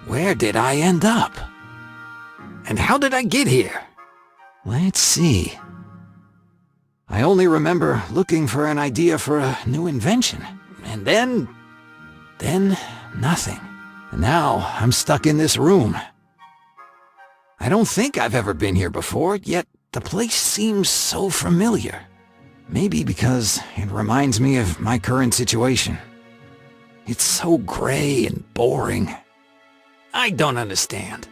Where did I end up? And how did I get here? Let's see. I only remember looking for an idea for a new invention. And then nothing. And now I'm stuck in this room. I don't think I've ever been here before, yet the place seems so familiar. Maybe because it reminds me of my current situation. It's so gray and boring. I don't understand.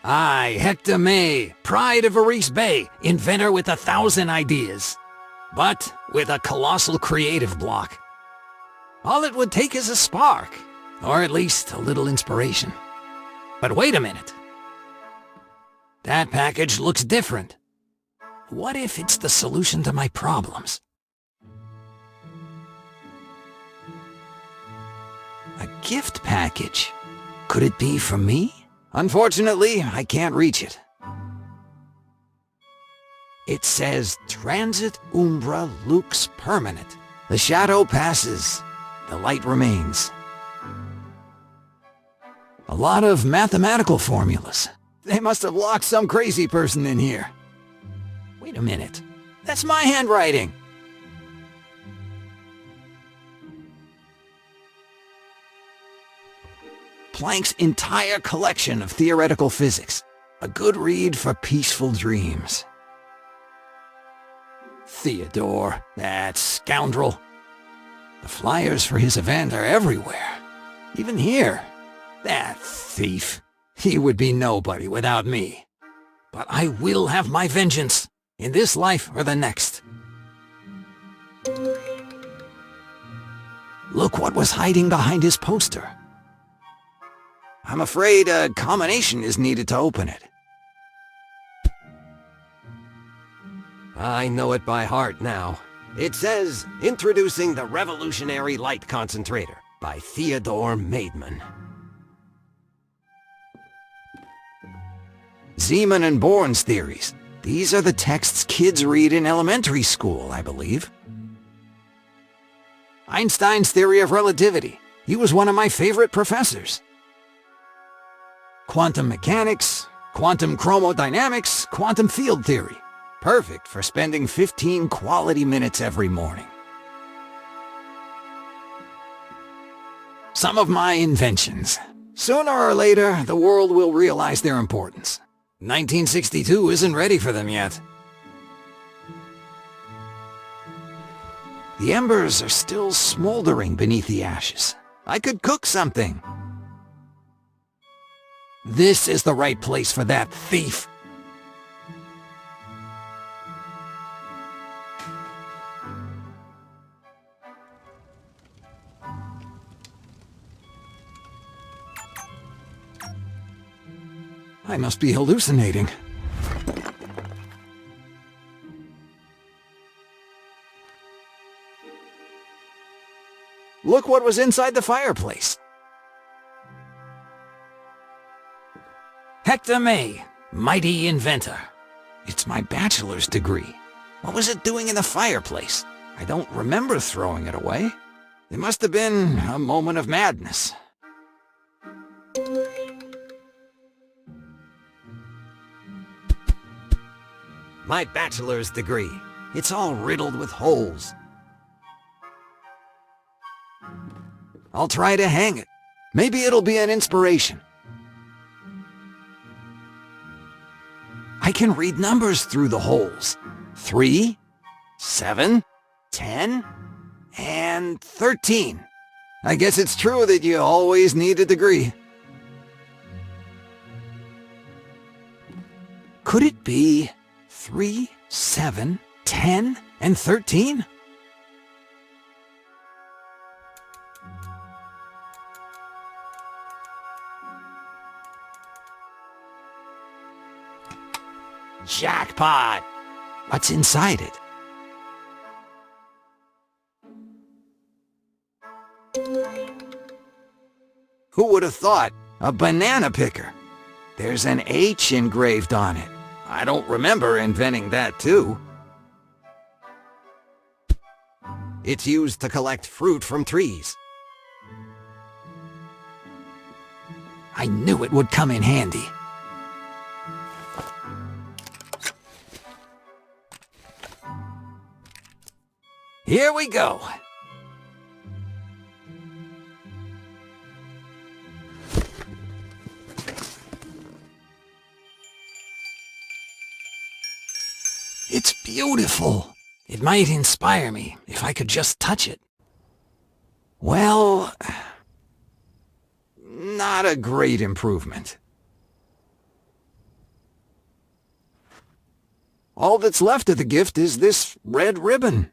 I, Hector May, pride of Aris Bay, inventor with 1,000 ideas, but with a colossal creative block. All it would take is a spark, or at least a little inspiration. But wait a minute. That package looks different. What if it's the solution to my problems? A gift package. Could it be for me? Unfortunately, I can't reach it. It says, Transit Umbra Lux Permanent. The shadow passes, the light remains. A lot of mathematical formulas. They must have locked some crazy person in here. Wait a minute. That's my handwriting. Planck's entire collection of theoretical physics. A good read for peaceful dreams. Theodore, that scoundrel. The flyers for his event are everywhere. Even here. That thief. He would be nobody without me. But I will have my vengeance, in this life or the next. Look what was hiding behind his poster. I'm afraid a combination is needed to open it. I know it by heart now. It says, Introducing the Revolutionary Light Concentrator by Theodore Maidman. Zeeman and Born's theories. These are the texts kids read in elementary school, I believe. Einstein's theory of relativity. He was one of my favorite professors. Quantum mechanics, quantum chromodynamics, quantum field theory. Perfect for spending 15 quality minutes every morning. Some of my inventions. Sooner or later, the world will realize their importance. 1962 isn't ready for them yet. The embers are still smoldering beneath the ashes. I could cook something. This is the right place for that thief. I must be hallucinating. Look what was inside the fireplace. Hector May, mighty inventor. It's my bachelor's degree. What was it doing in the fireplace? I don't remember throwing it away. It must have been a moment of madness. My bachelor's degree. It's all riddled with holes. I'll try to hang it. Maybe it'll be an inspiration. I can read numbers through the holes. 3, 7, 10, and 13. I guess it's true that you always need a degree. Could it be 3, 7, 10, and 13? Jackpot! What's inside it? Who would have thought? A banana picker. There's an H engraved on it. I don't remember inventing that too. It's used to collect fruit from trees. I knew it would come in handy. Here we go. It's beautiful. It might inspire me if I could just touch it. Well, not a great improvement. All that's left of the gift is this red ribbon.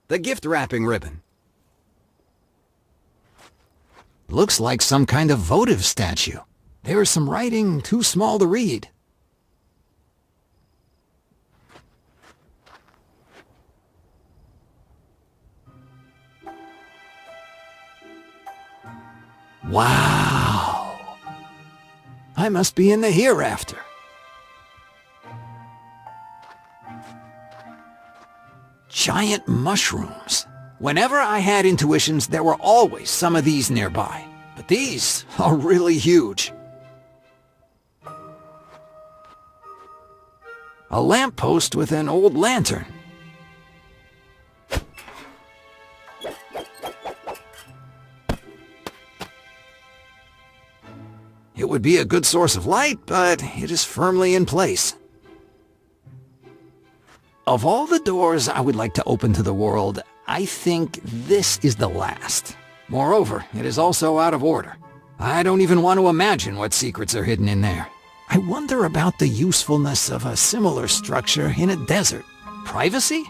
The gift wrapping ribbon. Looks like some kind of votive statue. There is some writing too small to read. Wow! I must be in the hereafter. Giant mushrooms. Whenever I had intuitions, there were always some of these nearby. But these are really huge. A lamppost with an old lantern. It would be a good source of light, but it is firmly in place. Of all the doors I would like to open to the world, I think this is the last. Moreover, it is also out of order. I don't even want to imagine what secrets are hidden in there. I wonder about the usefulness of a similar structure in a desert. Privacy?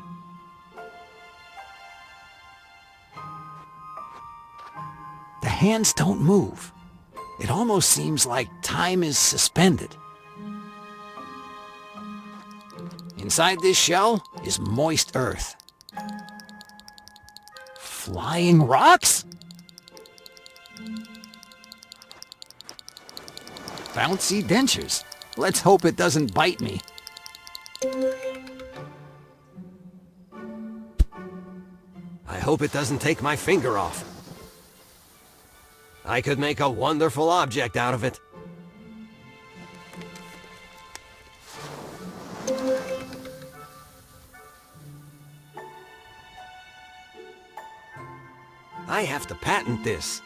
The hands don't move. It almost seems like time is suspended. Inside this shell is moist earth. Flying rocks? Bouncy dentures. Let's hope it doesn't bite me. I hope it doesn't take my finger off. I could make a wonderful object out of it. I have to patent this.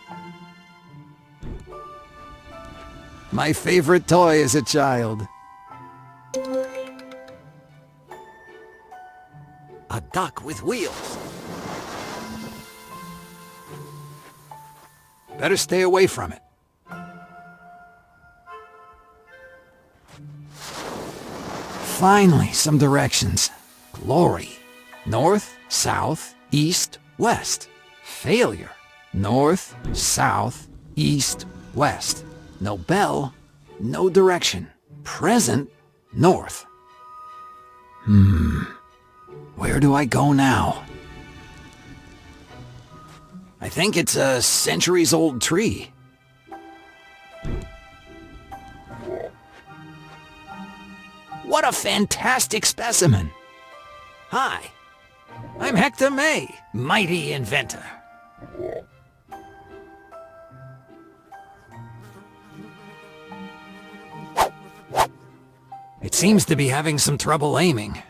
My favorite toy as a child. A duck with wheels. Better stay away from it. Finally, some directions. Glory. North, south, east, west. Failure. North, south, east, west. No bell, no direction. Present, north. Where do I go now? I think it's a centuries-old tree. What a fantastic specimen! Hi, I'm Hector May, mighty inventor. It seems to be having some trouble aiming.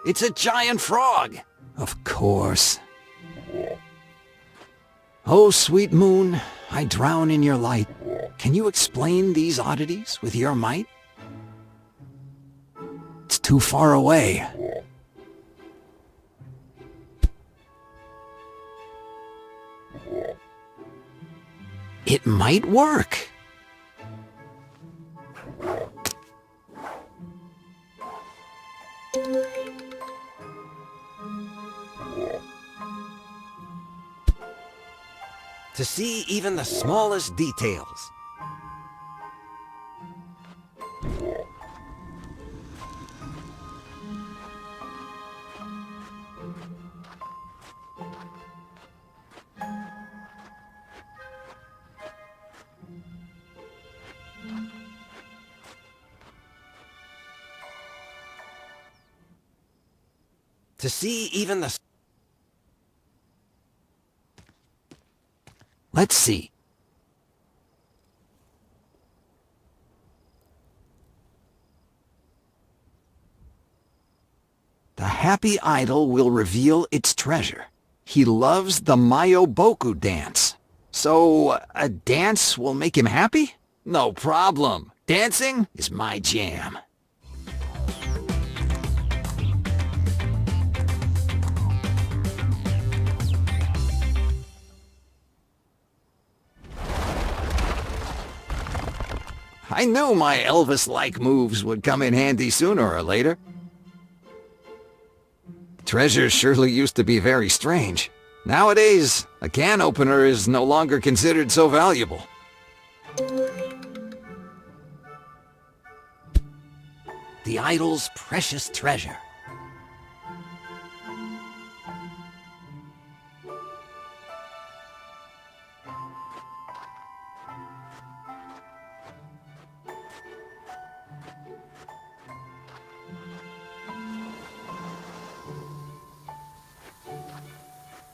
It's a giant frog! Of course. Oh, sweet moon, I drown in your light. Can you explain these oddities with your might? It's too far away. It might work. To see even the smallest details. To see even the... Let's see. The happy idol will reveal its treasure. He loves the Mayoboku dance. So, a dance will make him happy? No problem. Dancing is my jam. I knew my Elvis-like moves would come in handy sooner or later. Treasures surely used to be very strange. Nowadays, a can opener is no longer considered so valuable. The idol's precious treasure.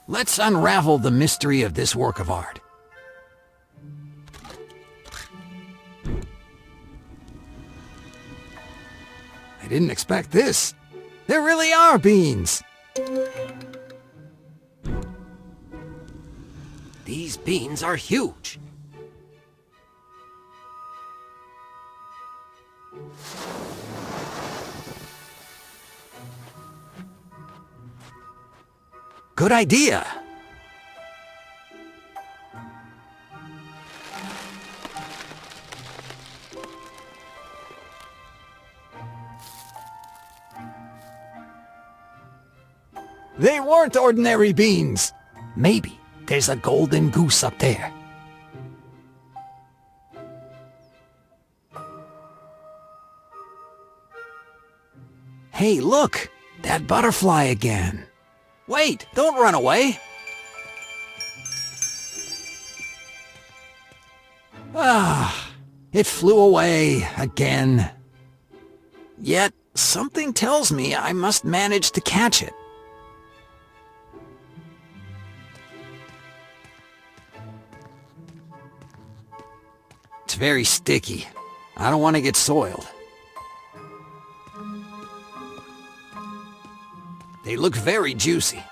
Let's unravel the mystery of this work of art. I didn't expect this. There really are beans. These beans are huge. Good idea. They weren't ordinary beans. Maybe there's a golden goose up there. Hey, look! That butterfly again. Wait, don't run away. Ah, it flew away again. Yet, something tells me I must manage to catch it. It's very sticky. I don't want to get soiled. They look very juicy.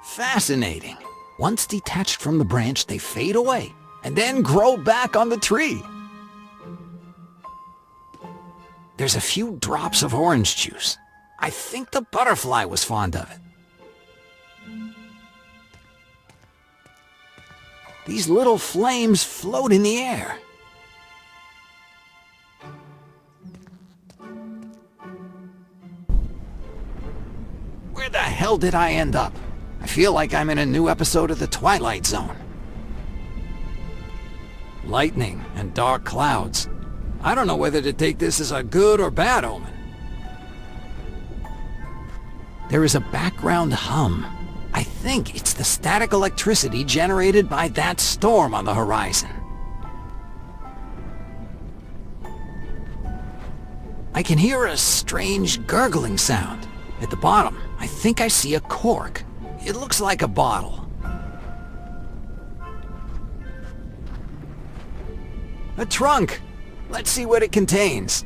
Fascinating. Once detached from the branch, they fade away, and then grow back on the tree. There's a few drops of orange juice. I think the butterfly was fond of it. These little flames float in the air. Where the hell did I end up? I feel like I'm in a new episode of The Twilight Zone. Lightning and dark clouds. I don't know whether to take this as a good or bad omen. There is a background hum. I think it's the static electricity generated by that storm on the horizon. I can hear a strange gurgling sound. At the bottom, I think I see a cork. It looks like a bottle. A trunk! Let's see what it contains.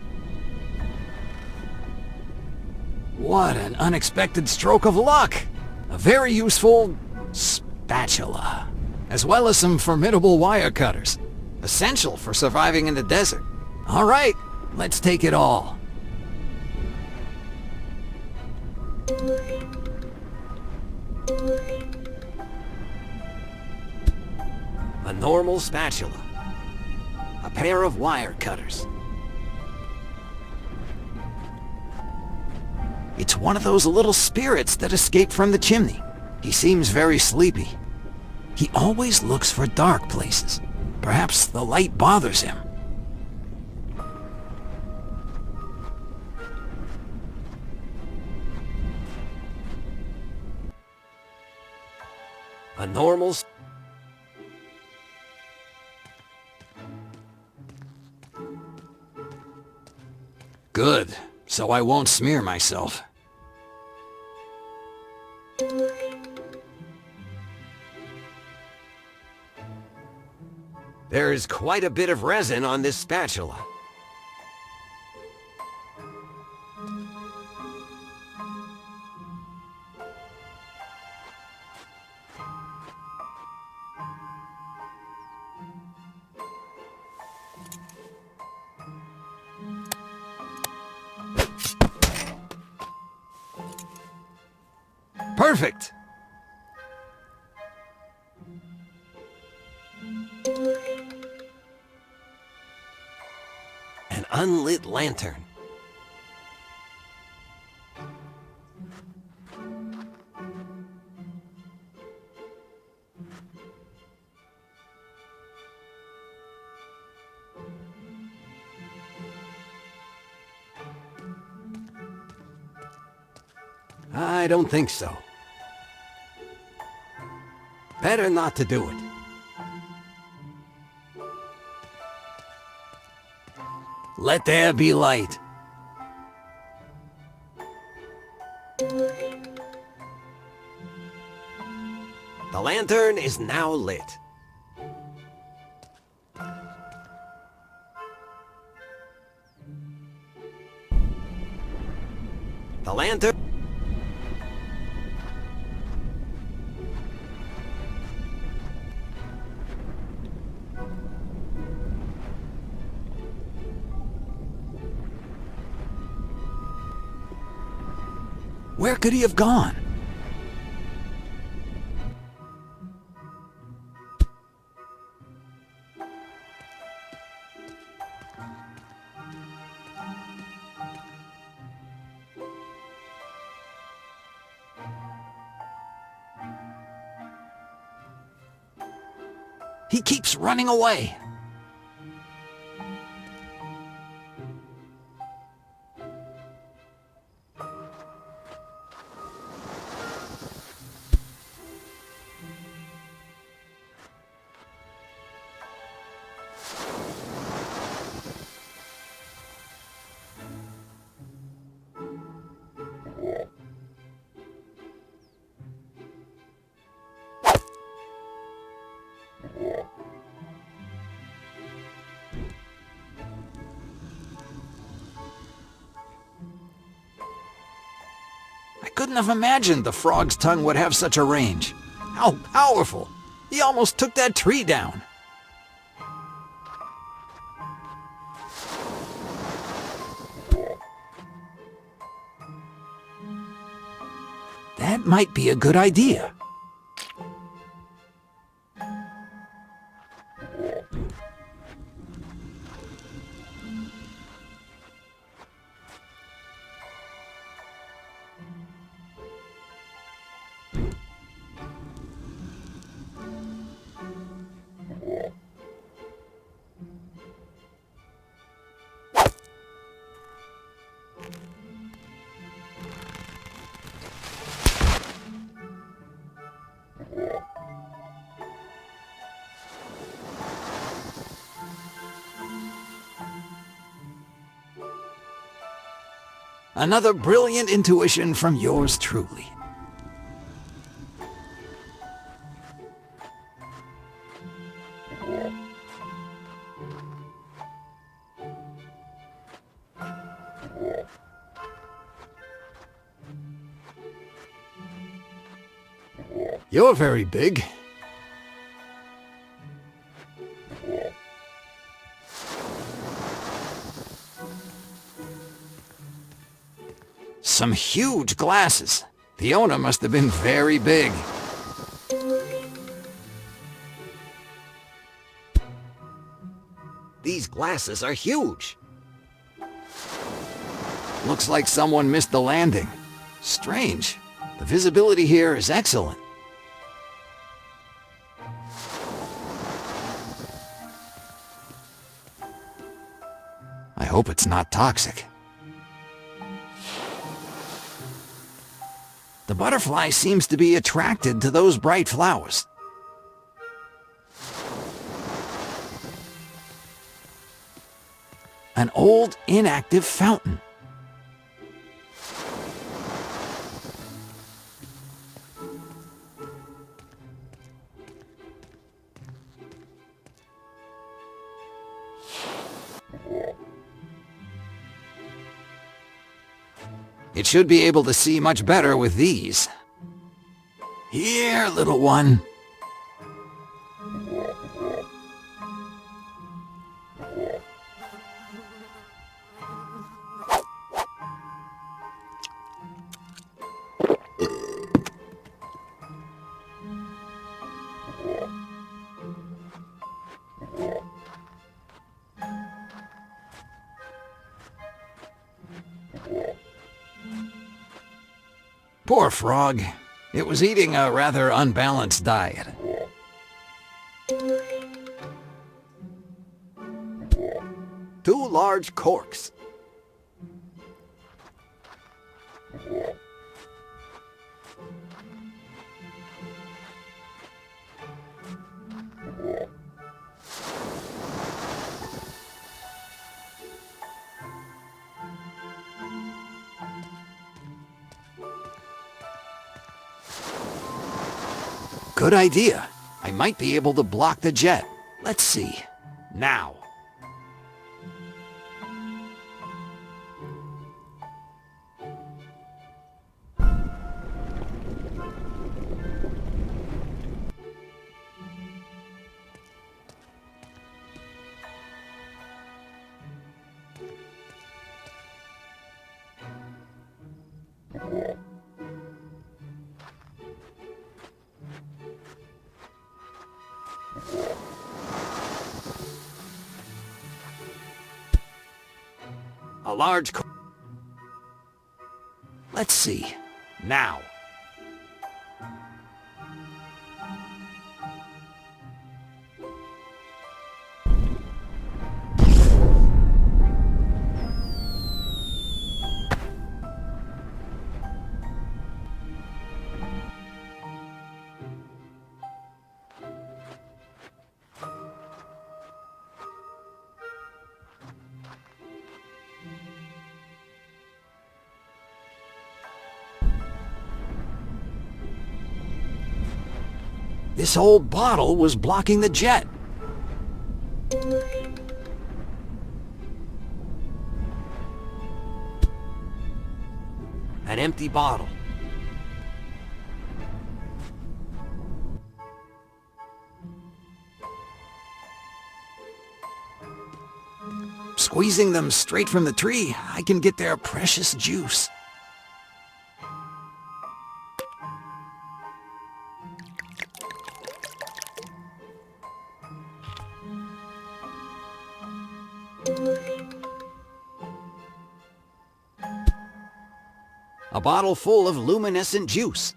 What an unexpected stroke of luck! A very useful spatula, as well as some formidable wire cutters, essential for surviving in the desert. All right, let's take it all. A normal spatula. A pair of wire cutters. It's one of those little spirits that escaped from the chimney. He seems very sleepy. He always looks for dark places. Perhaps the light bothers him. A normal... Good, so I won't smear myself. There's quite a bit of resin on this spatula. Perfect! An unlit lantern. I don't think so. Better not to do it. Let there be light. The lantern is now lit. The lantern... Where could he have gone? He keeps running away. I couldn't have imagined the frog's tongue would have such a range. How powerful! He almost took that tree down. That might be a good idea. Another brilliant intuition from yours truly. You're very big. Some huge glasses. The owner must have been very big. These glasses are huge. Looks like someone missed the landing. Strange. The visibility here is excellent. I hope it's not toxic. The butterfly seems to be attracted to those bright flowers. An old, inactive fountain. It should be able to see much better with these. Here, little one. Poor frog. It was eating a rather unbalanced diet. Two large corks. Good idea. I might be able to block the jet. Let's see. Now. A large Let's see. Now. This old bottle was blocking the jet. An empty bottle. Squeezing them straight from the tree, I can get their precious juice. A bottle full of luminescent juice.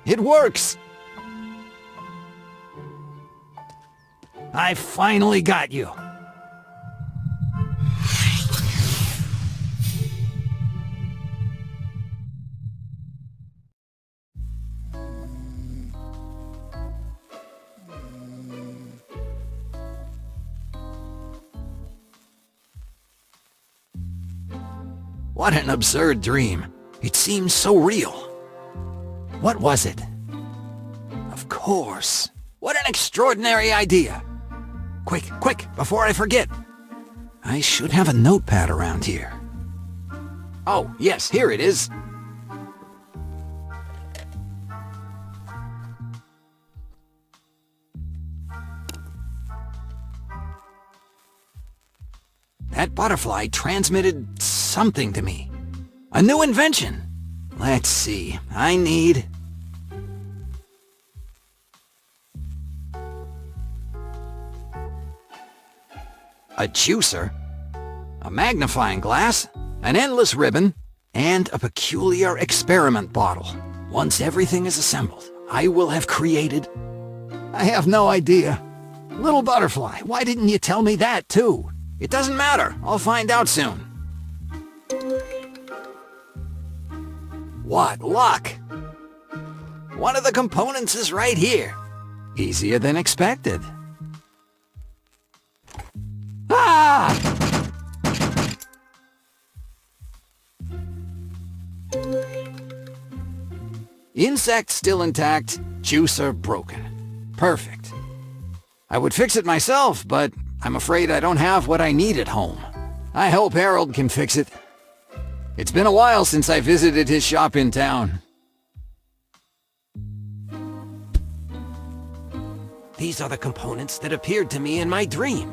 It works! I finally got you. What an absurd dream. It seems so real. What was it? Of course. What an extraordinary idea. Quick, quick, before I forget. I should have a notepad around here. Oh, yes, here it is. That butterfly transmitted something to me. A new invention. Let's see. I need... a juicer, a magnifying glass, an endless ribbon, and a peculiar experiment bottle. Once everything is assembled, I will have created? I have no idea. Little butterfly, why didn't you tell me that too? It doesn't matter. I'll find out soon. What luck! One of the components is right here. Easier than expected. Ah! Insect still intact, juicer broken. Perfect. I would fix it myself, but I'm afraid I don't have what I need at home. I hope Harold can fix it. It's been a while since I visited his shop in town. These are the components that appeared to me in my dream.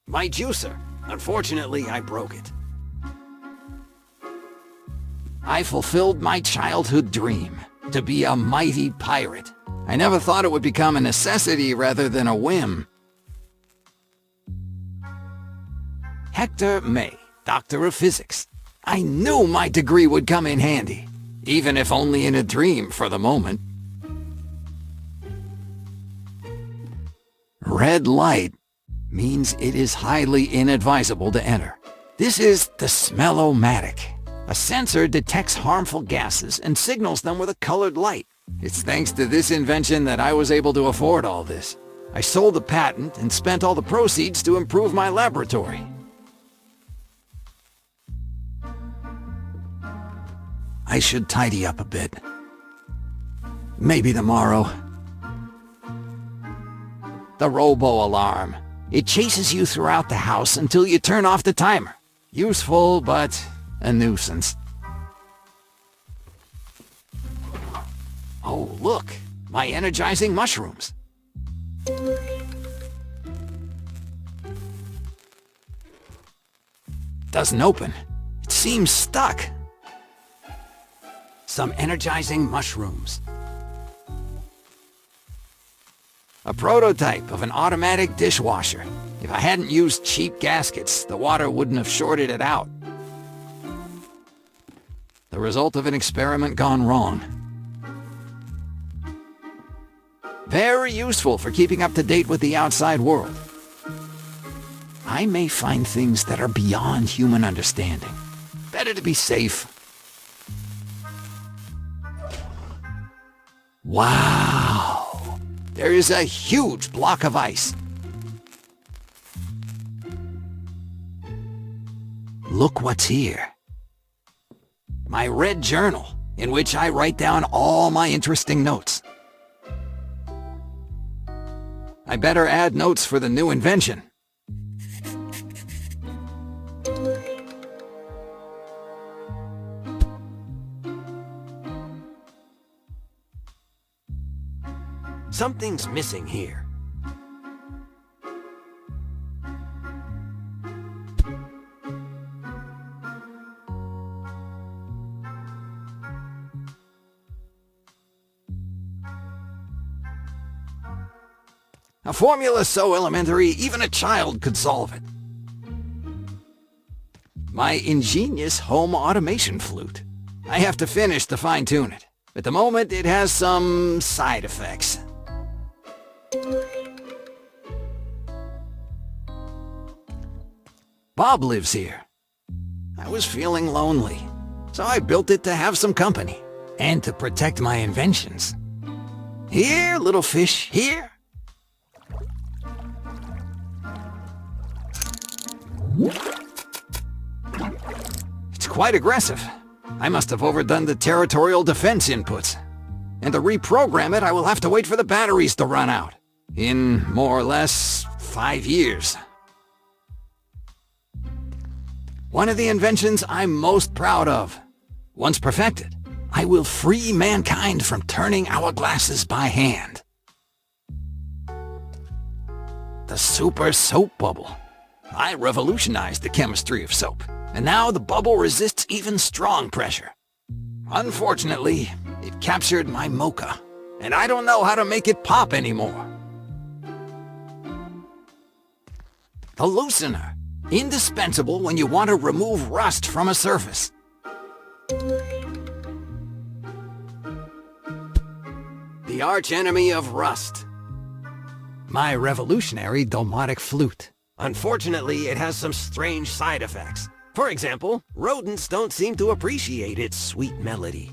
My juicer. Unfortunately, I broke it. I fulfilled my childhood dream, to be a mighty pirate. I never thought it would become a necessity rather than a whim. Hector May, Doctor of Physics. I knew my degree would come in handy, even if only in a dream for the moment. Red light means it is highly inadvisable to enter. This is the smell-o-matic. A sensor detects harmful gases and signals them with a colored light. It's thanks to this invention that I was able to afford all this. I sold the patent and spent all the proceeds to improve my laboratory. I should tidy up a bit. Maybe tomorrow. The robo-alarm. It chases you throughout the house until you turn off the timer. Useful, but a nuisance. Oh, look! My energizing mushrooms. Doesn't open. It seems stuck. Some energizing mushrooms. A prototype of an automatic dishwasher. If I hadn't used cheap gaskets, the water wouldn't have shorted it out. The result of an experiment gone wrong. Very useful for keeping up to date with the outside world. I may find things that are beyond human understanding. Better to be safe. Wow! There is a huge block of ice. Look what's here. My red journal, in which I write down all my interesting notes. I better add notes for the new invention. Something's missing here. A formula so elementary, even a child could solve it. My ingenious home automation flute. I have to finish to fine-tune it. At the moment, it has some side effects. Bob lives here. I was feeling lonely, so I built it to have some company and to protect my inventions. Here, little fish, here. It's quite aggressive. I must have overdone the territorial defense inputs. And to reprogram it, I will have to wait for the batteries to run out. In more or less 5 years. One of the inventions I'm most proud of. Once perfected, I will free mankind from turning hourglasses by hand. The super soap bubble. I revolutionized the chemistry of soap, and now the bubble resists even strong pressure. Unfortunately, it captured my mocha, and I don't know how to make it pop anymore. The loosener. Indispensable when you want to remove rust from a surface. the archenemy of rust. My revolutionary domotic flute. Unfortunately, it has some strange side effects. For example, rodents don't seem to appreciate its sweet melody.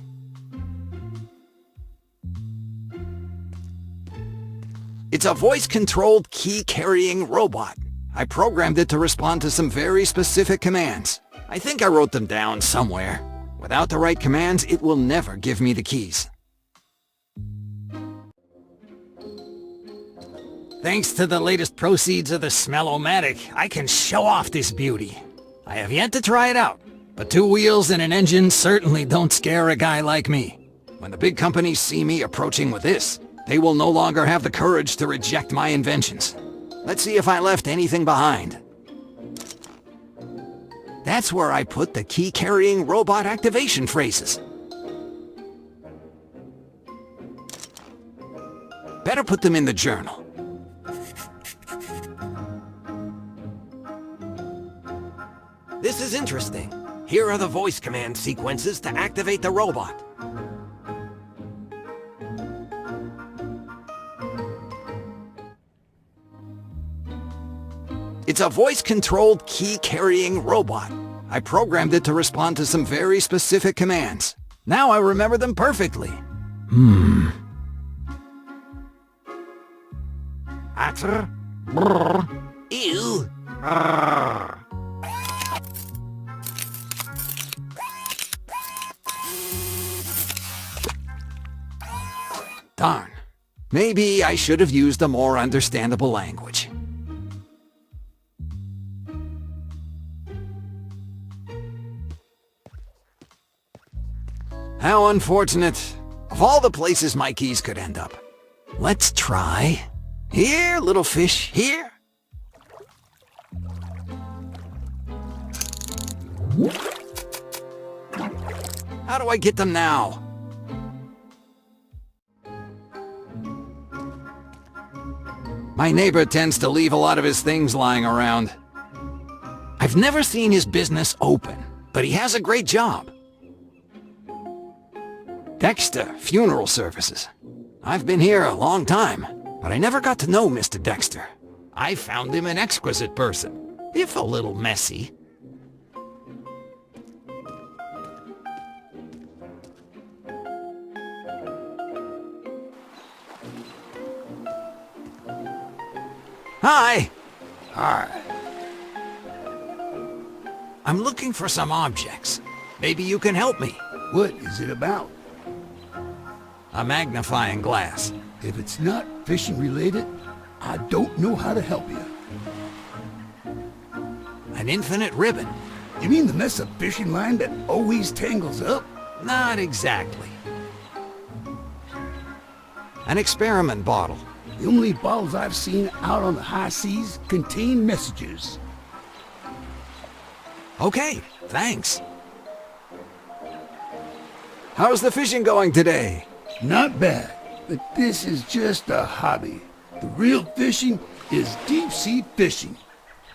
It's a voice-controlled, key-carrying robot. I programmed it to respond to some very specific commands. I think I wrote them down somewhere. Without the right commands, it will never give me the keys. Thanks to the latest proceeds of the Smell-O-Matic, I can show off this beauty. I have yet to try it out, but 2 wheels and an engine certainly don't scare a guy like me. When the big companies see me approaching with this, they will no longer have the courage to reject my inventions. Let's see if I left anything behind. That's where I put the key-carrying robot activation phrases. Better put them in the journal. This is interesting. Here are the voice command sequences to activate the robot. It's a voice-controlled, key-carrying robot. I programmed it to respond to some very specific commands. Now I remember them perfectly. Atter. Brr. Ew. Brr. Darn. Maybe I should have used a more understandable language. How unfortunate. Of all the places my keys could end up. Let's try. Here, little fish, here. How do I get them now? My neighbor tends to leave a lot of his things lying around. I've never seen his business open, but he has a great job. Dexter Funeral Services. I've been here a long time, but I never got to know Mr. Dexter. I found him an exquisite person, if a little messy. Hi! Hi. I'm looking for some objects. Maybe you can help me. What is it about? A magnifying glass. If it's not fishing related, I don't know how to help you. An infinite ribbon. You mean the mess of fishing line that always tangles up? Not exactly. An experiment bottle. The only bottles I've seen out on the high seas contain messages. Okay, thanks. How's the fishing going today? Not bad, but this is just a hobby. The real fishing is deep-sea fishing.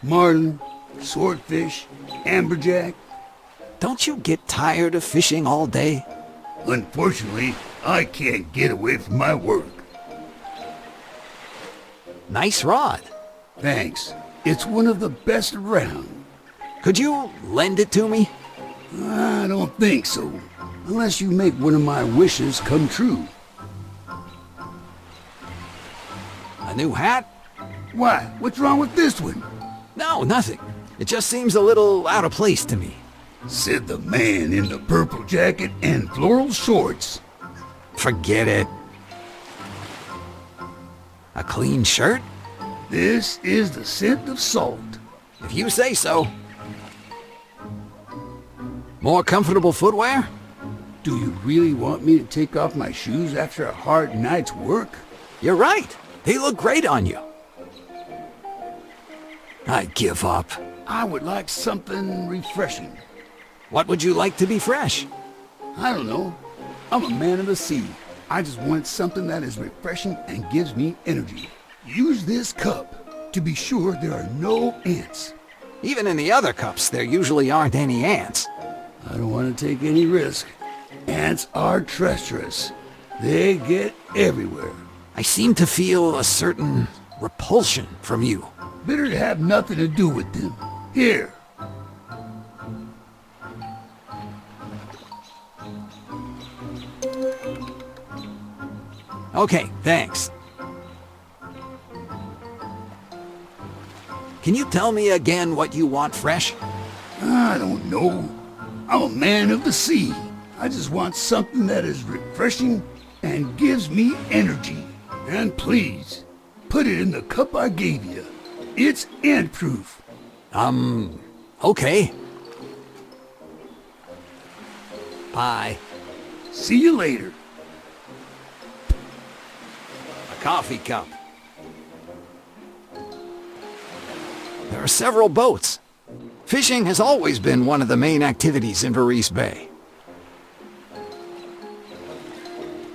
Marlin, swordfish, amberjack. Don't you get tired of fishing all day? Unfortunately, I can't get away from my work. Nice rod. Thanks. It's one of the best around. Could you lend it to me? I don't think so. Unless you make one of my wishes come true. A new hat? Why? What's wrong with this one? No, nothing. It just seems a little out of place to me. Said the man in the purple jacket and floral shorts. Forget it. A clean shirt? This is the scent of salt. If you say so. More comfortable footwear? Do you really want me to take off my shoes after a hard night's work? You're right. They look great on you. I give up. I would like something refreshing. What would you like to be fresh? I don't know. I'm a man of the sea. I just want something that is refreshing and gives me energy. Use this cup to be sure there are no ants. Even in the other cups, there usually aren't any ants. I don't want to take any risk. Ants are treacherous. They get everywhere. I seem to feel a certain repulsion from you. Better to have nothing to do with them. Here. Okay, thanks. Can you tell me again what you want fresh? I don't know. I'm a man of the sea. I just want something that is refreshing and gives me energy. And please, put it in the cup I gave you. It's end-proof. Okay. Bye. See you later. A coffee cup. There are several boats. Fishing has always been one of the main activities in Verze Bay.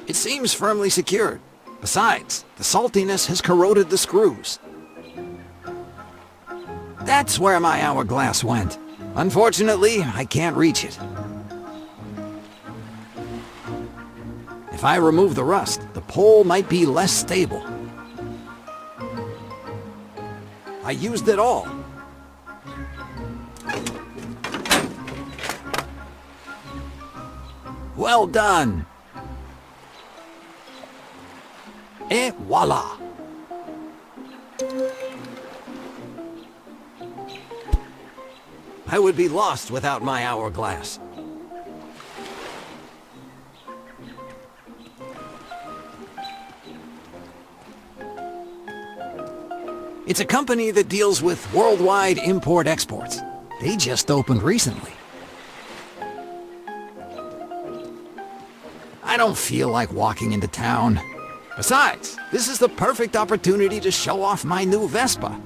It seems firmly secured. Besides, the saltiness has corroded the screws. That's where my hourglass went. Unfortunately, I can't reach it. If I remove the rust, the pole might be less stable. I used it all. Well done. Et voila. I would be lost without my hourglass. It's a company that deals with worldwide import-exports. They just opened recently. I don't feel like walking into town. Besides, this is the perfect opportunity to show off my new Vespa.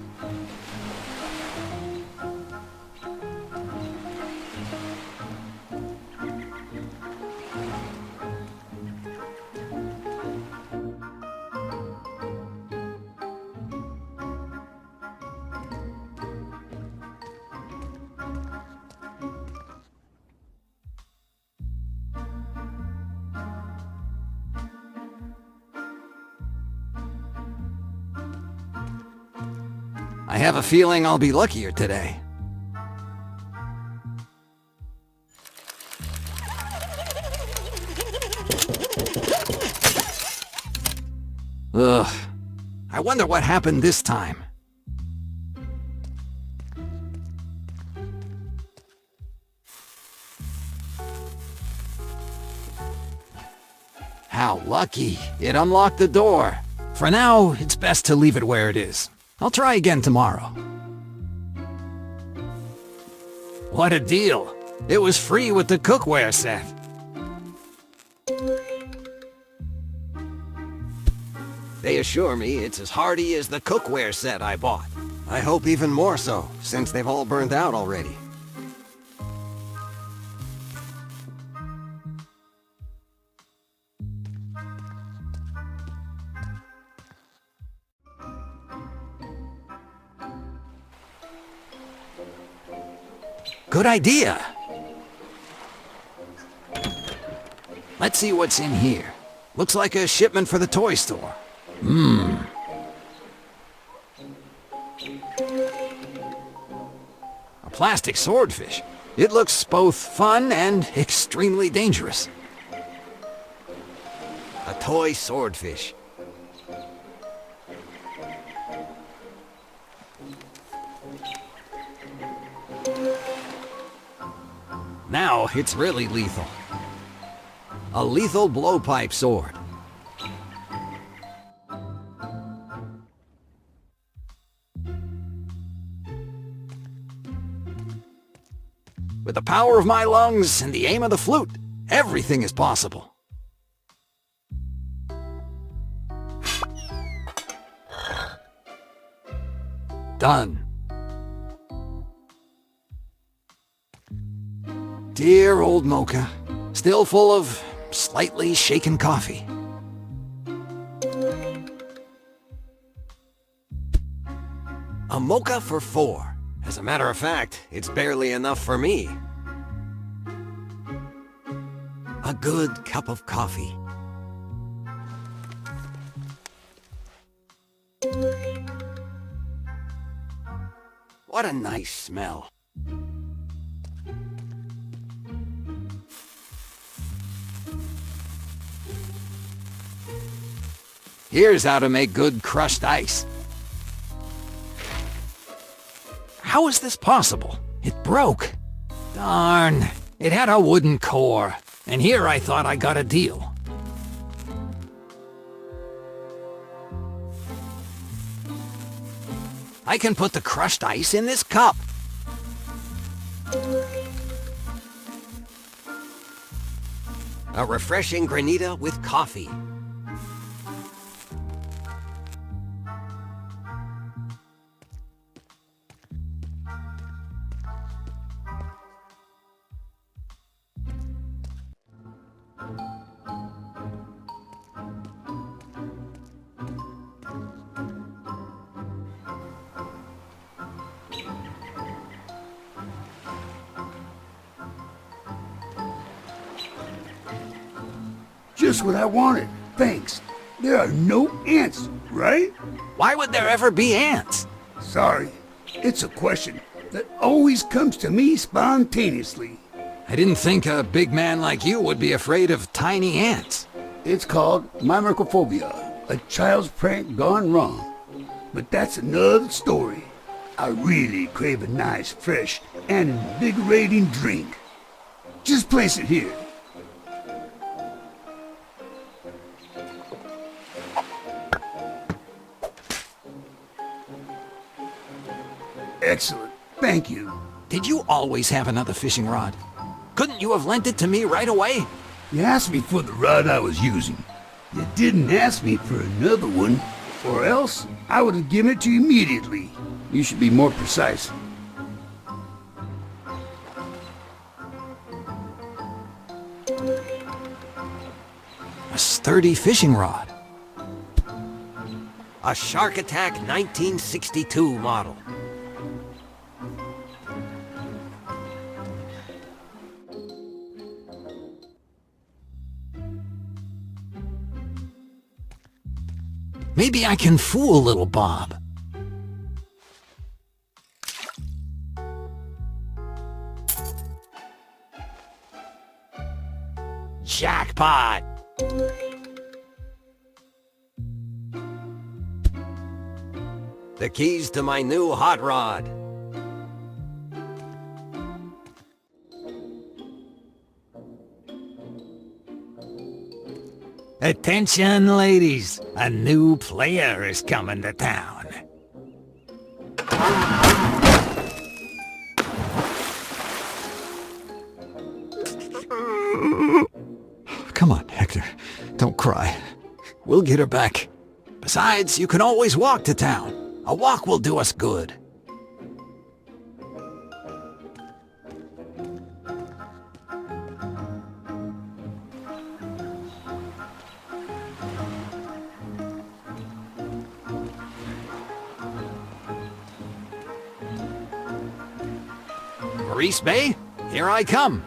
I have a feeling I'll be luckier today. Ugh. I wonder what happened this time. How lucky. It unlocked the door. For now, it's best to leave it where it is. I'll try again tomorrow. What a deal! It was free with the cookware set. They assure me it's as hardy as the cookware set I bought. I hope even more so, since they've all burned out already. Good idea. Let's see what's in here. Looks like a shipment for the toy store. A plastic swordfish. It looks both fun and extremely dangerous. A toy swordfish. Now it's really lethal. A lethal blowpipe sword. With the power of my lungs and the aim of the flute, everything is possible. Done. Dear old mocha, still full of slightly shaken coffee. A mocha for 4. As a matter of fact, it's barely enough for me. A good cup of coffee. what a nice smell. Here's how to make good crushed ice. How is this possible? It broke. Darn, it had a wooden core, and here I thought I got a deal. I can put the crushed ice in this cup. A refreshing granita with coffee. Just what I wanted. Thanks. There are no ants, right? Why would there ever be ants? Sorry. It's a question that always comes to me spontaneously. I didn't think a big man like you would be afraid of tiny ants. It's called myrmecophobia, a child's prank gone wrong. But that's another story. I really crave a nice, fresh, and invigorating drink. Just place it here. Excellent. Thank you. Did you always have another fishing rod? Couldn't you have lent it to me right away? You asked me for the rod I was using. You didn't ask me for another one, or else I would have given it to you immediately. You should be more precise. A sturdy fishing rod. A Shark Attack 1962 model. Maybe I can fool little Bob. Jackpot! The keys to my new hot rod. Attention, ladies. A new player is coming to town. Come on, Hector. Don't cry. We'll get her back. Besides, you can always walk to town. A walk will do us good. Maurice Bay, here I come.